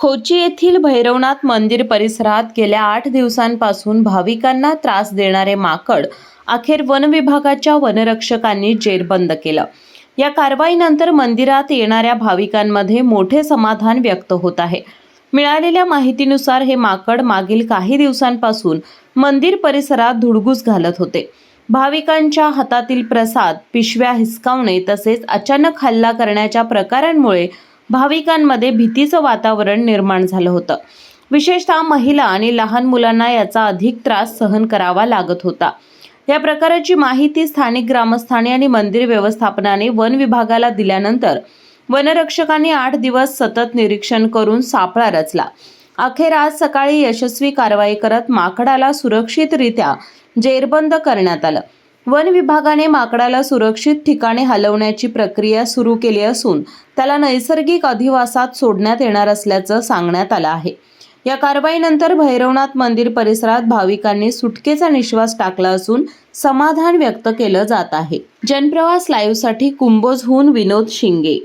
खोची येथील भैरवनाथ मंदिर परिसरात गेल्या 8 दिवसांपासून भाविकांना त्रास देणारे माकड अखेर वन विभागाच्या वनरक्षकांनी जेरबंद केलं। या कारवाईनंतर मंदिरात येणाऱ्या भाविकांमध्ये मोठे समाधान व्यक्त होत आहे। मिळालेल्या माहितीनुसार हे माकड मागील काही दिवसांपासून मंदिर परिसरात धुडगूस घालत होते। भाविकांच्या हातातील प्रसाद, पिशव्या हिसकावणे तसेच अचानक हल्ला करण्याच्या प्रकारांमुळे भाविकांमध्ये भीतीचं वातावरण निर्माण झालं होतं। विशेषतः महिला आणि लहान मुलांना याचा अधिक त्रास सहन करावा लागत होता। या प्रकाराची माहिती स्थानिक ग्रामस्थांनी आणि मंदिर व्यवस्थापनाने वन विभागाला दिल्यानंतर वनरक्षकांनी 8 दिवस सतत निरीक्षण करून सापळा रचला। अखेर आज सकाळी यशस्वी कारवाई करत माकडाला सुरक्षितरित्या जेरबंद करण्यात आलं। वन विभागाने माकडाला सुरक्षित ठिकाणी हलवण्याची प्रक्रिया सुरू केली असून त्याला नैसर्गिक अधिवासात सोडण्यात येणार असल्याचं सांगण्यात आलं आहे। या कारवाईनंतर भैरवनाथ मंदिर परिसरात भाविकांनी सुटकेचा निश्वास टाकला असून समाधान व्यक्त केलं जात आहे। जनप्रवास लाईव्हसाठी कुंभोजहून विनोद शिंगे।